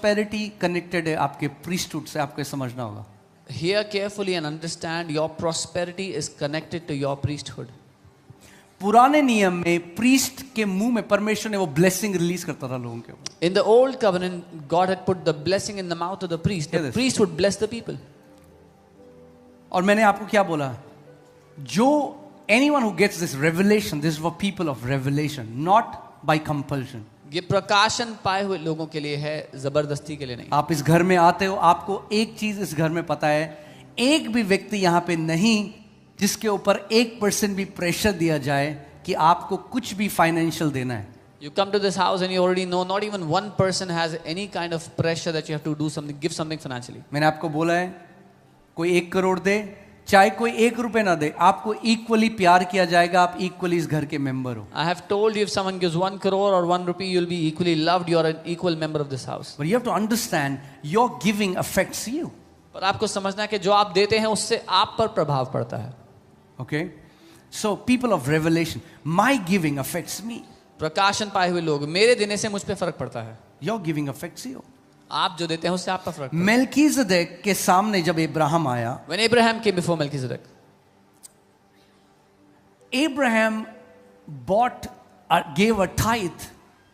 Prosperity connected है आपके priesthood से, आपको समझना होगा. Hear carefully and understand your prosperity is connected to your priesthood. पुराने नियम में प्रीस्ट के मुंह में परमेश्वर ने वो ब्लेसिंग रिलीज करता था लोगों के ऊपर. In the old covenant, God had put the blessing in the mouth of the priest. The priest would bless the people. और मैंने आपको क्या बोला, जो anyone who gets this revelation, this is for people of revelation, not by compulsion. ये प्रकाशन पाए हुए लोगों के लिए है, जबरदस्ती के लिए नहीं. आप इस घर में आते हो, आपको एक चीज इस घर में पता है, एक भी व्यक्ति यहाँ पे नहीं जिसके ऊपर 1% भी प्रेशर दिया जाए कि आपको कुछ भी फाइनेंशियल देना है. You come to this house and you already know not even one person has any kind of pressure that you have to do something, give something financially. मैंने आपको बोला है, कोई 1 करोड़ दे, चाहे कोई 1 रुपए ना दे, आपको इक्वली प्यार किया जाएगा, आप इक्वली इस घर के मेंबर हो. I have told you if someone gives 1 crore or 1 rupee, you'll be equally loved. You are an equal member of this house. But you have to understand, your giving affects you. पर आपको समझना है कि जो आप देते हैं उससे आप पर प्रभाव पड़ता है. Okay? So people of revelation, my giving affects me. प्रकाशन पाए हुए लोग, मेरे देने से मुझ पे फर्क पड़ता है. Your giving affects you. आप जो देते हैं उससे आप पर फर्क पड़ता है. मेल्कीज़ेदेक के सामने जब अब्राहम आया, When Abraham came before Melchizedek, Abraham gave a tithe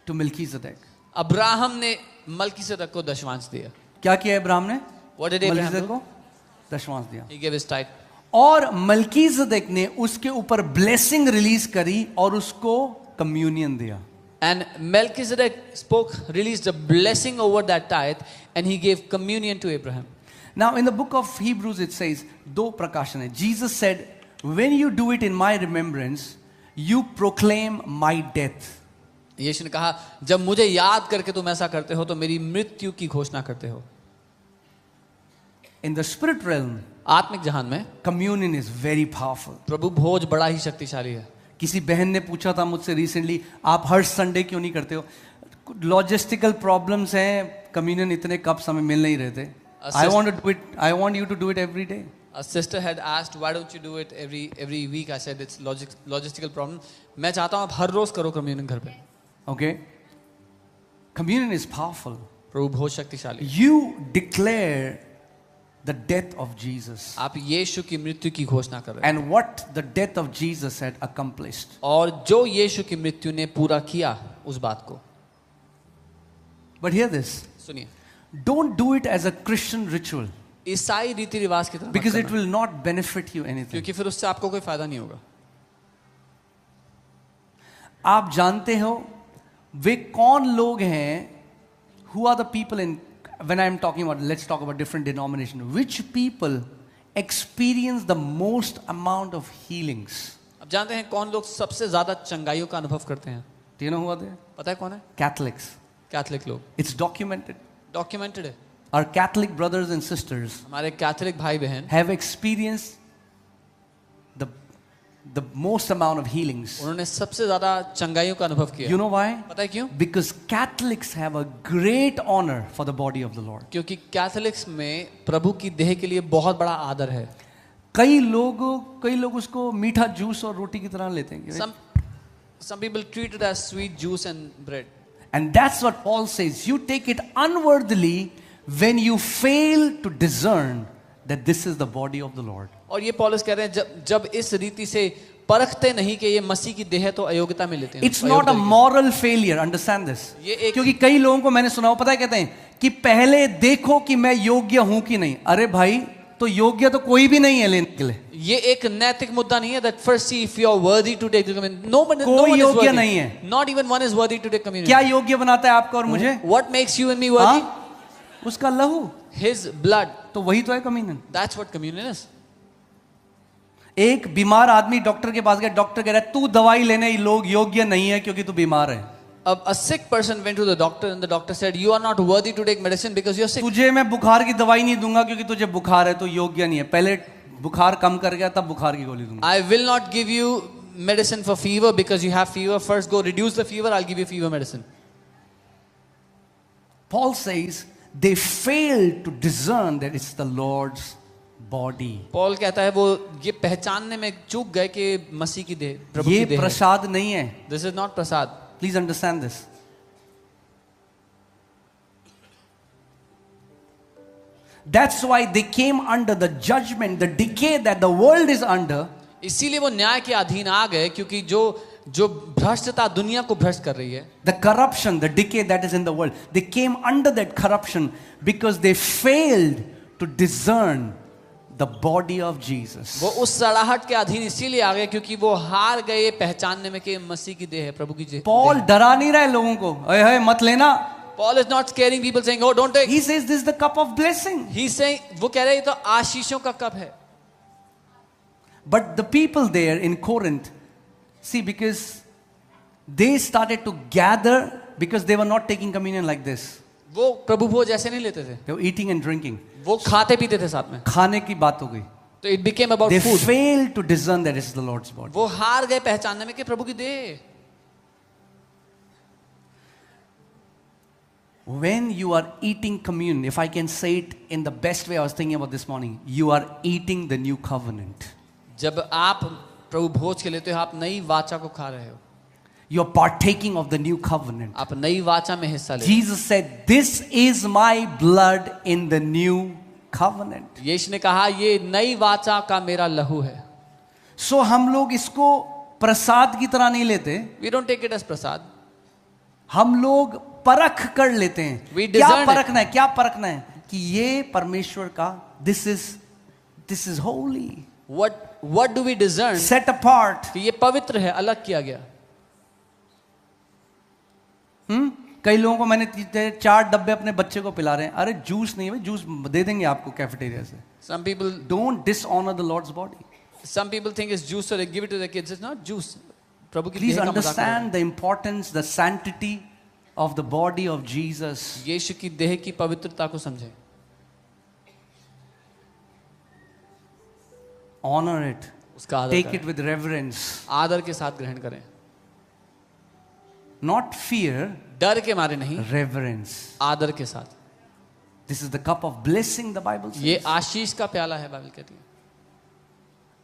to Melchizedek. Abraham ने मलकीसेदक को दशमांश दिया. क्या किया अब्राहम ने? What did Abraham मलकीज़ेदेक do? को दशमांश दिया. He gave his tithe. और मलकीज़ेदेक ने उसके ऊपर ब्लेसिंग रिलीज करी और उसको कम्युनियन दिया. And Melchizedek released a blessing over that tithe, and he gave communion to Abraham. Now in the book of Hebrews it says, दो प्रकाशन है. Jesus said, when you do it in my remembrance, you proclaim my death. यीशु ने कहा, जब मुझे याद करके तुम ऐसा करते हो तो मेरी मृत्यु की घोषणा करते हो. In the spirit realm, आत्मिक जहान में communion is very powerful. प्रभु भोज बड़ा ही शक्तिशाली है. किसी बहन ने पूछा था मुझसे रिसेंटली, आप हर संडे क्यों नहीं करते हो? लॉजिस्टिकल प्रॉब्लम्स हैं, कम्युनियन इतने कप्स हमें मिल नहीं रहे थे. I want you to do it every day. A sister had asked, why don't you do it every week? I said it's logistical problem. मैं चाहता हूँ आप हर रोज करो कम्युनियन घर पे. Okay? Communion is powerful. प्रभु भोज शक्तिशाली. You declare the death of Jesus. आप यीशु की मृत्यु की घोषणा कर रहे हैं. And what the death of Jesus had accomplished. और जो यीशु की मृत्यु ने पूरा किया उस बात को. But hear this. सुनिए. Don't do it as a Christian ritual. ईसाई रीति रिवाज की तरह. Because it will not benefit you anything. क्योंकि फिर उससे आपको कोई फायदा नहीं होगा. आप जानते हो वे कौन लोग हैं? Who are the people in, when I am talking about, let's talk about different denominations, which people experience the most amount of healings? अब जानते हैं कौन लोग सबसे ज्यादा चंगाइयों का अनुभव करते हैं? Do you know who are they? पता है कौन है? Catholics. कैथलिक लोग. It's documented. डॉक्यूमेंटेड है. Our Catholic brothers and sisters हमारे कैथलिक भाई बहन have experienced the most amount of healings. उन्होंने सबसे ज्यादा चंगाइयों का अनुभव किया. You know why? पता है क्यों? Because Catholics have a great honor for the body of the Lord. क्योंकि कैथलिक्स में प्रभु की देह के लिए बहुत बड़ा आदर है. कई लोग उसको मीठा जूस और रोटी की तरह लेते हैं. Some people treat it as sweet juice and bread. And that's what Paul says. You take it unworthily when you fail to discern that this is the body of the Lord. और ये पौलुस कह रहे हैं जब इस रीति से परखते नहीं कि ये मसीह की देह तो अयोग्यता में लेते हैं. It's not a moral failure. Understand this. क्योंकि कई लोगों को मैंने सुना, पता है कहते हैं कि पहले देखो कि मैं योग्य हूं कि नहीं. अरे भाई, तो योग्य तो कोई भी नहीं है लेने के लिए. ये एक नैतिक मुद्दा नहीं है. That first see if you are worthy to take the communion. No one योग्य नहीं है. Not even one is worthy to take communion. क्या योग्य बनाता है आपको और मुझे? What makes you and me worthy? उसका लहू. His blood. तो वही तो है communion. That's what communion is. एक बीमार आदमी डॉक्टर के पास गया, डॉक्टर कह रहा है तू दवाई लेने लोग योग्य नहीं है क्योंकि तू बीमार है. A sick person went to the doctor and the doctor said you are not worthy to take medicine because you are sick. तुझे मैं बुखार की दवाई नहीं दूंगा क्योंकि तुझे बुखार है, तो योग्य नहीं है. पहले बुखार कम कर गया तब बुखार की गोली दूंगा. I will not give you medicine for fever because you have fever. First go reduce the fever, I'll give you fever medicine. Paul says they failed to discern that it's the Lord's body. Paul कहता है वो ये पहचानने में चूक गए कि मसीह की देह प्रभु की ये देह है. प्रसाद नहीं है. This is not prasad. Please understand this. That's why they came under the judgment, the decay that the world is under. इसीलिए वो न्याय के अधीन आ गए, क्योंकि जो भ्रष्टता दुनिया को भ्रष्ट कर रही है, The corruption, the decay that is in the world. They came under that corruption because they failed to discern the body of Jesus. वो उस सड़ाहट के अधीन इसीलिए आ गए क्योंकि वो हार गए पहचानने में कि मसीह की देह है, प्रभु की देह। Paul डरा नहीं रहा है लोगों को, अरे है मत लेना। Paul is not scaring people saying, oh don't take. He says this is the cup of blessing. He's saying, वो कह रहे हैं ये तो आशीषों का कप है। But the people there in Corinth, see, because they started to gather because they were not taking communion like this. वो प्रभु भोज ऐसे नहीं लेते थे, They were eating and drinking. वो खाते पीते थे साथ में। खाने की बात हो गई. तो it became about They food. failed to discern that it is the Lord's body. वो हार गए पहचानने में कि प्रभु की देह। When you are eating communion, if I can say it in the best way I was thinking about this morning, you are eating the new covenant. जब आप प्रभु भोज के लेते हो, आप नई वाचा को खा रहे हो, You are partaking of the new covenant. आप नई वाचा में हिस्सा ले रहे हो। Jesus said, "This is my blood in the new covenant." यीशु ने कहा ये नई वाचा का मेरा लहू है। So हम लोग इसको प्रसाद की तरह नहीं लेते, We don't take it as प्रसाद। हम लोग परख कर लेते हैं। We क्या discern it. परखना है? क्या परखना है? कि ये परमेश्वर का, this is holy, What do we discern? set apart. कि ये पवित्र है, अलग किया गया। कई लोगों को मैंने 4 डब्बे अपने बच्चे को पिला रहे हैं, अरे जूस नहीं है भाई, जूस दे देंगे आपको कैफेटेरिया से। Some people Don't dishonor the Lord's body. think it's juice, so they give it to the kids. It's not juice. प्रभु की Please देह का मजाक कर रहे हैं। understand the importance, the sanctity of the body of Jesus. यीशु की देह की पवित्रता को समझें। Honor it. उसका आदर Take करें। it with reverence. आदर के साथ ग्रहण करें, Not fear, डर के मारे नहीं, reverence. आदर के साथ। This is the cup of blessing, the Bible ये says. आशीष का प्याला है, बाइबल कहती है।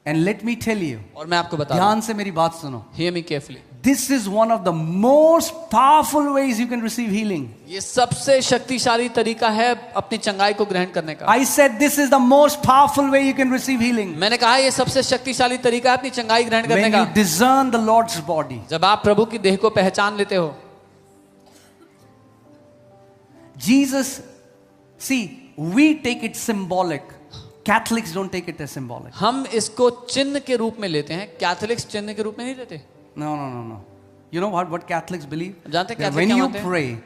And let me tell you, और मैं आपको बता दूं, ध्यान से मेरी बात सुनो. hear me carefully, This is one of the most powerful ways you can receive healing. ये सबसे शक्तिशाली तरीका है अपनी चंगाई को ग्रहण करने का। I said this is the most powerful way you can receive healing. मैंने कहा ये सबसे शक्तिशाली तरीका है अपनी चंगाई ग्रहण करने When का। you discern the Lord's body. जब आप प्रभु की देह को पहचान लेते हो। Jesus, see, we take it symbolic. Catholics don't take it as symbolic. हम इसको चिन्ह के रूप में लेते हैं, कैथोलिक्स चिन्ह के रूप में नहीं लेते। No. You know what Catholics believe? जानते हैं That कैथोलिक when क्या you मानते हैं? pray,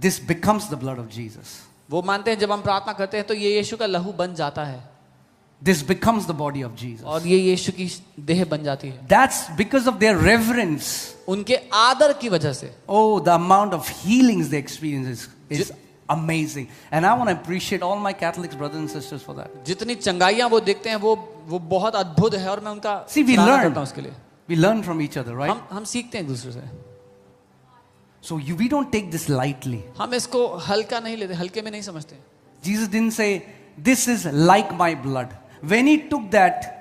this becomes the blood of Jesus. वो मानते हैं जब हम प्रार्थना करते हैं तो ये यीशु का लहू बन जाता है This becomes the body of Jesus. और ये यीशु की देह बन जाती है, That's because of their reverence. उनके आदर की वजह से। Oh, the amount of healings they experience is amazing. And I want to appreciate all my Catholic brothers and sisters for that. जितनी चंगाइयां वो देखते हैं वो बहुत अद्भुत है और मैं उनका See, we सराहना learn. करता हूं उसके लिए। We learn from each other, right? हम सीखते हैं एक दूसरे से। So we don't take this lightly. हम इसको हल्का नहीं लेते, हल्के में नहीं समझते। Jesus didn't say, this is like my blood. When he took that,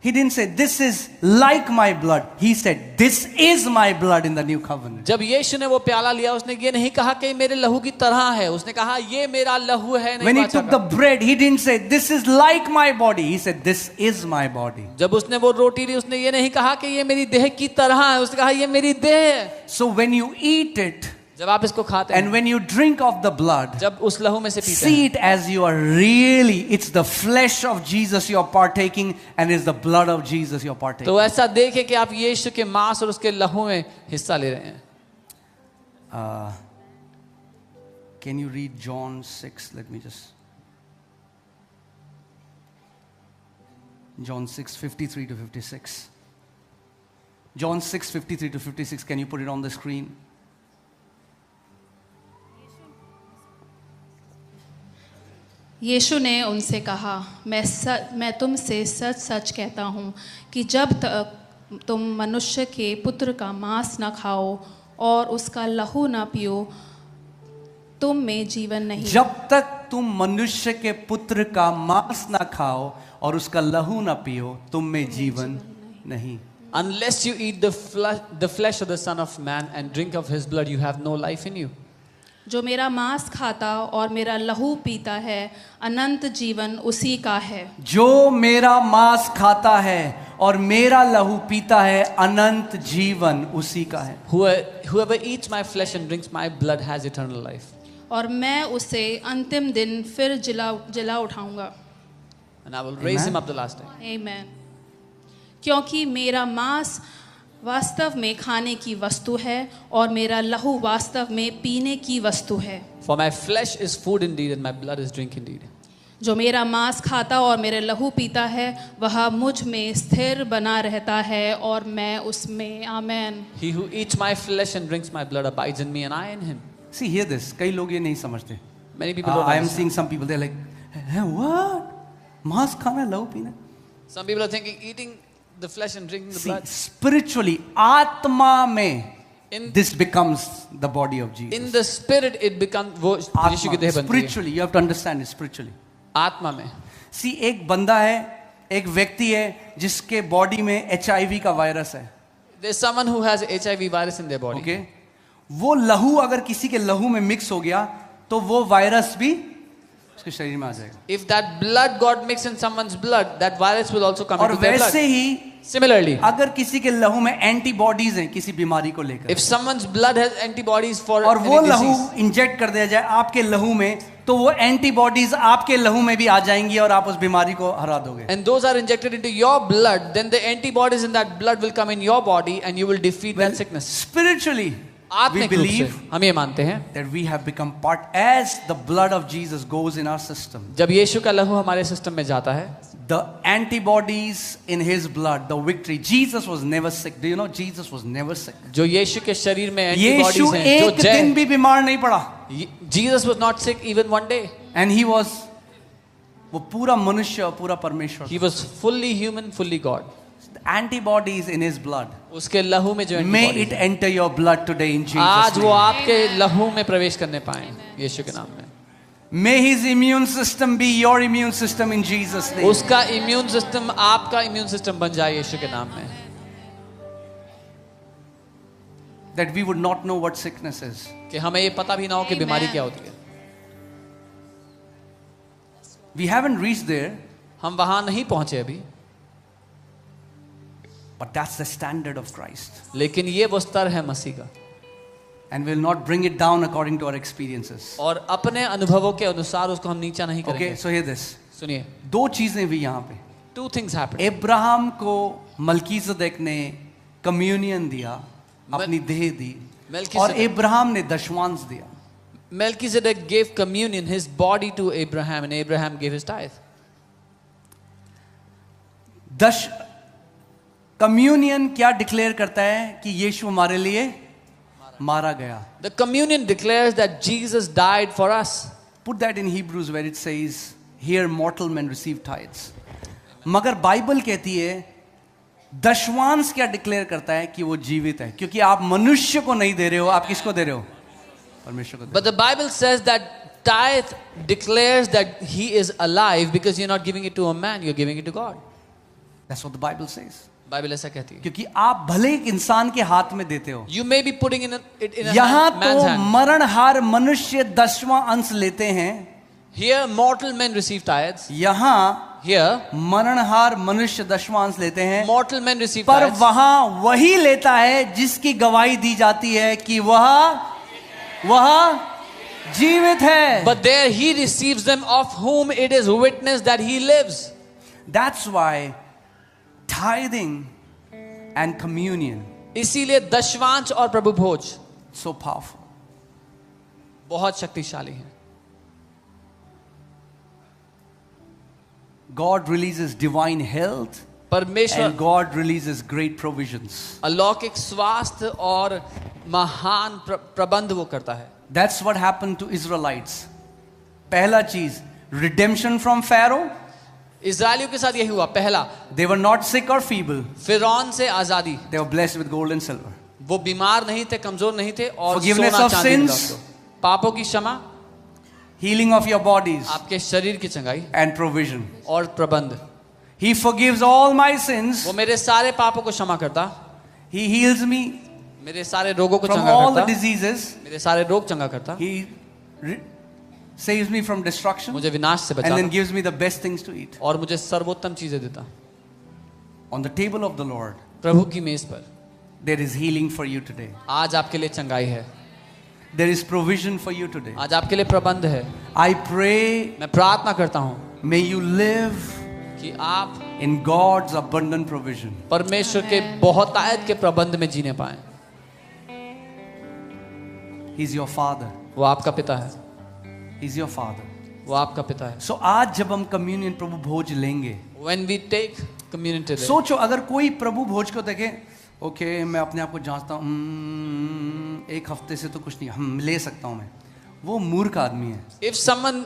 he didn't say, this is like my blood. He said, this is my blood in the new covenant. जब यीशु ने वो प्याला लिया, उसने ये नहीं कहा कि मेरे लहू की तरह है, उसने कहा ये मेरा लहू है। When he took the bread, he didn't say, this is like my body. He said, this is my body. जब उसने वो रोटी ली, उसने ये नहीं कहा कि ये मेरी देह की तरह है, उसने कहा ये मेरी देह है। So when you eat it, जब आप इसको खाते and हैं, when you drink of the blood, जब उस लहू में से पीते see हैं, it as you are really, it's the flesh of Jesus you are partaking, and it's the blood of Jesus you are partaking. तो ऐसा देखे कि आप यीशु के मांस और उसके लहू में हिस्सा ले रहे हैं। Can you read John 6? Let me just. John 6, 53 to 56. John 6, 53 to 56. Can you put it on the screen? यीशु ने उनसे कहा, मैं तुमसे सच सच कहता हूँ कि जब तक तुम मनुष्य के पुत्र का मांस न खाओ और उसका लहू न पियो, तुम में जीवन नहीं। जब तक तुम मनुष्य के पुत्र का मांस ना खाओ और उसका लहू ना पियो, तुम में जीवन नहीं। Unless you eat the flesh of the Son of Man and drink of His blood, you have no life in you. जो मेरा मांस खाता और मेरा लहू पीता है अनंत जीवन उसी का है। जो मेरा मांस खाता है और मेरा लहू पीता है अनंत जीवन उसी का है। Whoever eats my flesh and drinks my blood has eternal life. और मैं उसे अंतिम दिन फिर जिला उठाऊंगा। And I will raise him up the last time. आमीन। क्योंकि मेरा मांस वास्तव में खाने की वस्तु है और मेरा लहू वास्तव में पीने की वस्तु है। For my flesh is food indeed and my blood is drink indeed. जो मेरा मांस खाता और मेरे लहू पीता है वह मुझ में स्थिर बना रहता है और मैं उसमें। आमीन। He who eats my flesh and drinks my blood abides in me and I in him. See, hear this. कई लोग ये नहीं समझते। Many people don't I am understand. seeing some people, they're like, what? मांस खाना, लहू पीना? Some people are thinking eating the flesh and drinking the See, blood. spiritually, आत्मा में In this becomes the body of Jesus. in the spirit it becomes वो यीशु की देह आत्मा, बनती है। spiritually, you have to understand it spiritually. आत्मा में। See, एक बंदा है, एक व्यक्ति है जिसके बॉडी में HIV का वायरस है। There's someone who has HIV virus in their body. Okay? वो लहू अगर किसी के लहू में मिक्स हो गया तो वो वायरस भी उसके शरीर में आ जाएगा। If that blood got mixed in someone's blood, that virus will also come और into their blood. वैसे ही Similarly, अगर किसी के लहू में एंटीबॉडीज हैं किसी बीमारी को लेकर if someone's blood has antibodies for और वो any लहू disease, इंजेक्ट कर दिया जाए आपके लहू में तो वो एंटीबॉडीज आपके लहू में भी आ जाएंगी और आप उस बीमारी को हरा दोगे। and those are injected into your blood, then the antibodies in that blood will come in your body and you will defeat that sickness. Spiritually, we आत्मिक रूप से believe हम ये मानते हैं that we have become part as the blood of Jesus goes in our system. जब यीशु का लहू हमारे सिस्टम में जाता है, The antibodies in his blood, the victory. Jesus was never sick. Do you know Jesus was never sick? जो यीशु के शरीर में यीशु एंटीबॉडीज हैं, जो एक दिन भी बीमार नहीं पड़ा। Jesus was not sick even one day. And he was वो पूरा मनुष्य पूरा परमेश्वर। He was fully human, fully God. The antibodies in his blood. उसके लहू में जो May antibodies it हैं, enter your blood today in Jesus' आज वो name. आपके लहू में प्रवेश करने पाए यीशु के नाम में। May his immune system be your immune system in Jesus' name. उसका इम्यून सिस्टम आपका इम्यून सिस्टम बन जाए यीशु के नाम में। That we would not know what sickness is. कि हमें ये पता भी ना हो कि Amen. बीमारी क्या होती है। We haven't reached there, हम वहां नहीं पहुंचे अभी, but that's the standard of Christ. लेकिन ये वो स्तर है मसीह का। And we'll not bring it down according to our experiences. और अपने अनुभवों के अनुसार उसको हम नीचा नहीं Okay, करेंगे। so hear this. सुनिए, दो चीजें भी यहाँ पे। two things happened. इब्राहिम को मलकीज़ेदेक ने कम्युनियन दिया, अपनी देह दी, मलकीज़ेदेक- और इब्राहिम ने दशवांश दिया। Melchizedek gave communion, his body to Abraham, and Abraham gave his tithe. Communion क्या डिक्लेयर करता है कि यीशु हमारे लिए मारा गया। The communion declares that Jesus died for us. Put that in Hebrews where it says, here mortal men receive tithes. मगर Bible कहती है दशवांश क्या डिक्लेयर करता है कि वो जीवित है, क्योंकि आप मनुष्य को नहीं दे रहे हो, आप किसको दे रहे हो? परमेश्वर को दे रहे But the Bible says that tithe declares that he is alive because you're not giving it to a man, you're giving it to God. हो। That's what the Bible says. Bible ऐसा कहती है। क्योंकि आप भले एक इंसान के हाथ में देते हो, You may be putting it in a यहाँ man's तो hand. मरणहार मनुष्य 10वां अंश लेते हैं, Here mortal men receive tithes. यहाँ Here मरणहार मनुष्य 10वां अंश लेते हैं, mortal men receive पर tithes. वहां वही लेता है जिसकी गवाही दी जाती है कि वह जीवित है। But there he receives them of whom it is witnessed that he lives. That's why tithing and communion इसीलिए दशवांश और प्रभु भोज so powerful. बहुत शक्तिशाली है। God releases divine health परमेश्वर and God releases great provisions. अलौकिक स्वास्थ्य और महान प्रबंध वो करता है। That's what happened to Israelites. पहला चीज redemption from Pharaoh. इजरायलियों के साथ यही हुआ। पहला, They were not sick or feeble. फिरौन से आजादी। They were blessed with gold and silver. वो बीमार नहीं थे, कमजोर नहीं थे, और Forgiveness सोना of चांदी मिला sins. उसको। पापों की क्षमा, Healing of your bodies आपके शरीर की चंगाई and provision. और प्रबंध। He forgives all my sins. वो मेरे सारे पापों को क्षमा करता, He heals me. मेरे सारे रोगों को from चंगा all the करता, diseases. मेरे सारे रोग चंगा करता, He saves me from destruction मुझे विनाश से and then बचाता gives me the best things to eat. और मुझे सर्वोत्तम चीजें देता। On the table of the Lord, प्रभु की मेज पर there is healing for you today. आज आपके लिए चंगाई है, There is provision for you today. आज आपके लिए प्रबंध है। I pray, मैं प्रार्थना करता हूँ may you live कि आप in God's abundant provision. परमेश्वर के बहुतायत के प्रबंध में जीने पाए। He's your Father. वो आपका पिता है, He's your Father. वो आपका पिता है। So आज जब हम communion प्रभु भोज लेंगे, When we take communion today, सोचो अगर कोई प्रभु भोज को देखे, ओके मैं अपने आप को जांचता हूँ, एक हफ्ते से तो कुछ नहीं, हम ले सकता हूँ मैं, वो मूर्ख आदमी है। if someone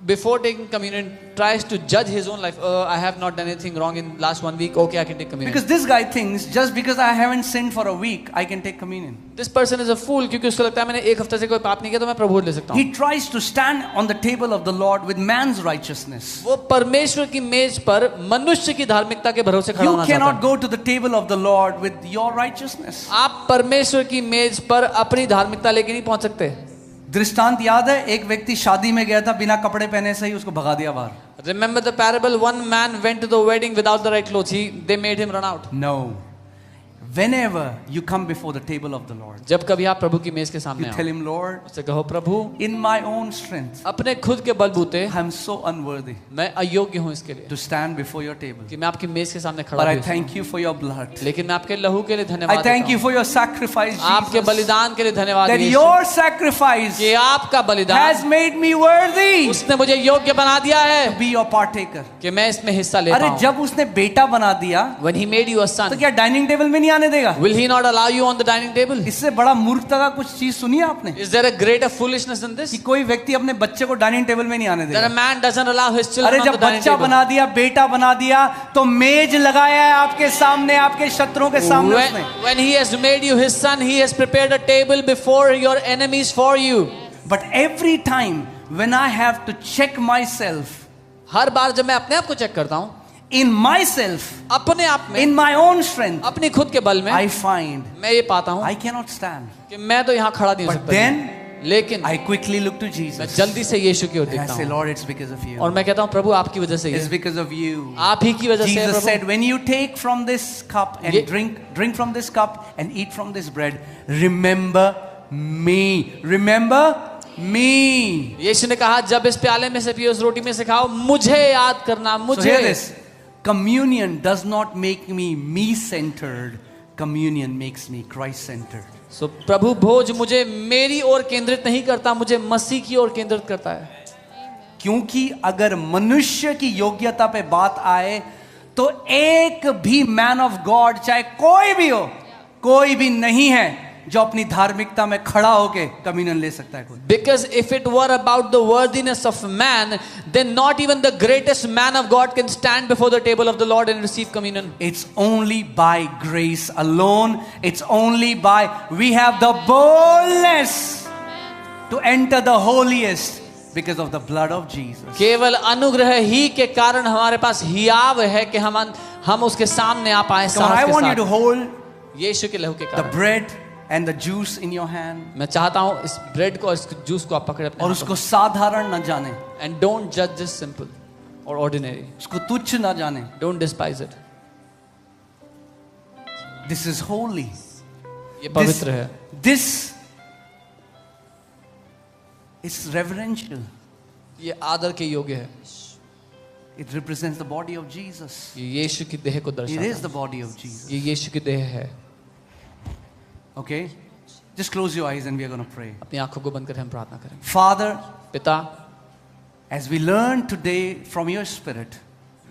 before taking communion tries to judge his own life, I have not done anything wrong in last 1 week, okay, I can take communion. Because this guy thinks just because I haven't sinned for a week, I can take communion. This person is a fool क्योंकि उसको लगता है मैंने एक हफ्ते से कोई पाप नहीं किया तो मैं प्रभु ले सकता हूँ। He tries to stand on the table of the Lord with man's righteousness. वो परमेश्वर की मेज पर मनुष्य की धार्मिकता के भरोसे खड़ा You होना चाहता cannot है। go to the table of the Lord with your righteousness. आप परमेश्वर की मेज पर अपनी धार्मिकता लेके नहीं पहुंच सकते। दृष्टांत याद है, एक व्यक्ति शादी में गया था, बिना कपड़े पहने से ही उसको भगा दिया बाहर। Remember the parable? One man went to the wedding without the right clothes. They made him run out. No. Whenever you come before the table of the Lord, जब कभी आप प्रभु की मेज के सामने you आओ, tell him, Lord, उससे कहो प्रभु in my own strength, अपने खुद के बलबूते I am so unworthy मैं अयोग्य हूँ इसके लिए to stand before your table. कि मैं आपकी मेज के सामने खड़ा But I भी thank you for your blood. हूँ। लेकिन मैं आपके लहू के लिए धन्यवाद I thank देता you हूँ। for your sacrifice, आपके Jesus, बलिदान के लिए धन्यवाद that यीशु, your sacrifice कि आपका बलिदान has made me worthy उसने मुझे योग्य बना दिया to है be your partaker. कि मैं इसमें हिस्सा ले अरे पाऊँ। जब उसने बेटा बना दिया When he made you a तो son, क्या डाइनिंग टेबल में नहीं आने देगा? will he not allow you on the dining table? इससे बड़ा मूर्खता का कुछ चीज सुनी है आपने Is there a greater foolishness than कि this? कोई व्यक्ति अपने बच्चे को डाइनिंग टेबल में नहीं आने That a देगा? man doesn't allow his अरे children on जब the dining बच्चा table. बना दिया, बेटा बना दिया, तो मेज लगाया है आपके सामने, आपके शत्रुओं के सामने उसने। When he has made you his son, he has prepared a table before your enemies for you. But every time when I have to check myself, हर बार जब मैं अपने आप को चेक करता हूँ, in myself, अपने आप में, in my own strength, अपनी खुद के बल में, I find मैं ये पाता हूँ I cannot stand. कि मैं तो यहाँ खड़ा नहीं हो But सकता। then लेकिन I quickly look to मैं Jesus जल्दी से यीशु की ओर and I देखता say, हूँ Lord, it's because of you. और मैं कहता हूँ प्रभु आपकी वजह से ही It's है, because of you. आप ही की वजह से है Jesus Prabhu. said, when you take from this cup and Ye- drink from this cup and eat from this bread, remember me. Remember me. यीशु ने कहा जब इस प्याले में से पियो, उस रोटी में से खाओ, मुझे याद करना, So मुझे। hear this. Communion does not make me me-centered. Communion makes me Christ-centered. So, प्रभु भोज मुझे मेरी ओर केंद्रित नहीं करता, मुझे मसीह की ओर केंद्रित करता है। क्योंकि अगर मनुष्य की योग्यता पे बात आए तो एक भी मैन ऑफ गॉड, चाहे कोई भी हो, कोई भी नहीं है जो अपनी धार्मिकता में खड़ा होके कम्युनियन ले सकता है। कोई Because if it were about the worthiness of man, then not even the greatest man of God can stand before the table of the Lord and receive communion. It's only by grace alone. It's only by we have the boldness to enter the holiest because of the blood of Jesus. केवल अनुग्रह ही के कारण हमारे पास हियाव है कि हम उसके सामने आ पाए Come on, I साहस want you to के साथ। hold यीशु के लहू के the कारण bread and the juice in your hand मैं चाहता हूँ इस ब्रेड को और इस जूस को आप पकड़े अपने और हाथों उसको साधारण न जाने, में। And don't judge this simple or ordinary. उसको तुच्छ न जाने। Don't despise it. This is holy. ये This, पवित्र है, this is reverential. ये आदर के योग्य है। It represents the body of Jesus. ये यीशु की देह को It दर्शाता is the है। body of Jesus. ये यीशु की देह है। Okay? Just close your eyes and we are going to pray. अपनी आंखों को बंद कर हम प्रार्थना करेंगे। Father, पिता, as we learn today from your spirit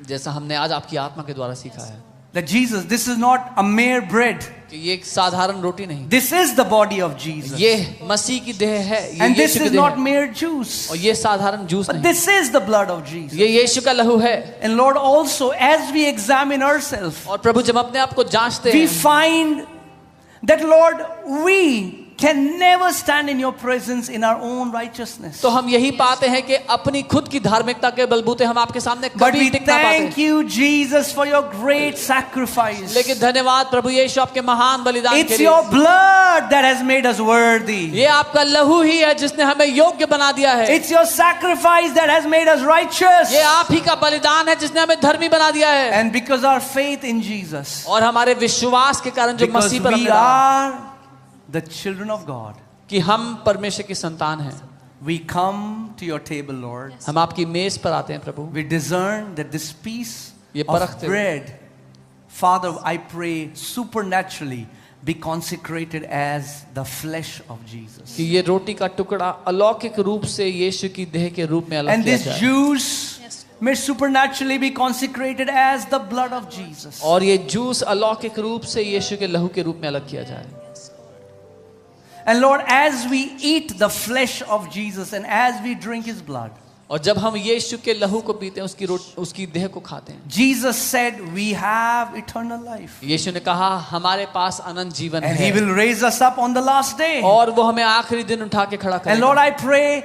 जैसा हमने आज आपकी आत्मा के द्वारा सीखा है that Jesus, this is not a mere bread. कि ये एक साधारण रोटी नहीं, This is the body of Jesus. ये मसीह की देह है, ये And this यीशु की is देह not है। mere juice. और ये साधारण जूस But नहीं, this is the blood of Jesus. ये यीशु का लहू है। And Lord, also as we examine ourselves, और प्रभु जब अपने आप को जांचते we हैं, find that Lord, we can never stand in your presence in our own righteousness. तो हम यही पाते हैं कि अपनी खुद की धार्मिकता के बलबूते हम आपके सामने But कभी we टिक ना पाते thank you, Jesus, for your great sacrifice. लेकिन धन्यवाद प्रभु यीशु आपके महान बलिदान के It's लिए। your blood that has made us worthy. ये आपका लहू ही है जिसने हमें योग्य बना दिया है। It's your sacrifice that has made us righteous. ये आप ही का बलिदान है जिसने हमें धर्मी बना दिया है। And because our faith in Jesus, और हमारे विश्वास के कारण जो because मसीह पर we हमने डाला are the children of God, कि हम परमेश्वर की संतान हैं, we come to your table, Lord. हम आपकी मेज पर आते हैं प्रभु। We discern that this piece ये of परखते हुए। bread, Father, I pray supernaturally be consecrated as the flesh of Jesus. कि ये रोटी का टुकड़ा अलौकिक रूप से यीशु की देह के रूप में अलग And किया this जाए। juice may supernaturally be consecrated as the blood of Jesus. और ये जूस अलौकिक रूप से यीशु के लहू के रूप में अलग किया जाए। And Lord, as we eat the flesh of Jesus and as we drink his blood, और जब हम यीशु के लहू को पीते हैं, उसकी देह को खाते हैं, Jesus said we have eternal life. यीशु ने कहा हमारे पास अनंत जीवन And he है will raise us up on the last day. और वो हमें आखिरी दिन उठा के खड़ा And Lord, करेगा। I pray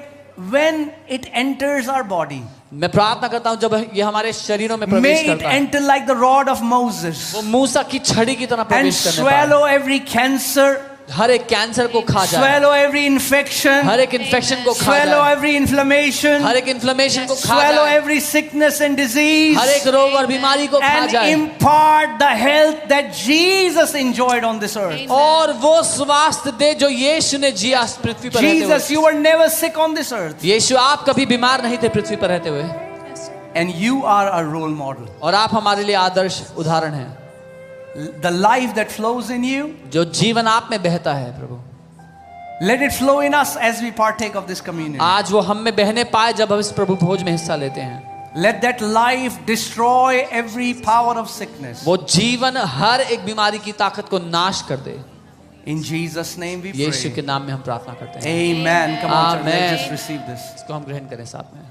when it enters our body, मैं प्रार्थना करता हूँ जब ये हमारे शरीरों में may प्रवेश it करता है, enter like the rod of Moses वो मूसा की छड़ी की तरह and प्रवेश करने पाए, swallow every cancer, हर एक कैंसर को खा जाए, swallow every infection, हर एक इन्फेक्शन को खा swallow जाए, every inflammation, हर एक इन्फ्लेमेशन को खा swallow जाए, every sickness and disease, हर एक रोग और बीमारी को खा and जाए, impart the health that Jesus enjoyed on this earth. और वो स्वास्थ्य दे जो यीशु ने जिया इस पृथ्वी पर रहते Jesus, हुए। you were never sick on this earth, यीशु आप कभी बीमार नहीं थे पृथ्वी पर रहते हुए, and you are a role model. और आप हमारे लिए आदर्श उदाहरण हैं। The life that flows in you, जो जीवन आप में बहता है प्रभु, let it flow in us as we partake of this communion. आज वो हम में बहने पाए जब हम इस प्रभु भोज में हिस्सा लेते हैं। Let that life destroy every power of sickness. वो जीवन हर एक बीमारी की ताकत को नाश कर दे। In Jesus' name we Yeshu pray. के नाम में हम प्रार्थना करते हैं। Amen. Come on, church, Amen. let's just receive this. इसको हम ग्रहण करें साथ में।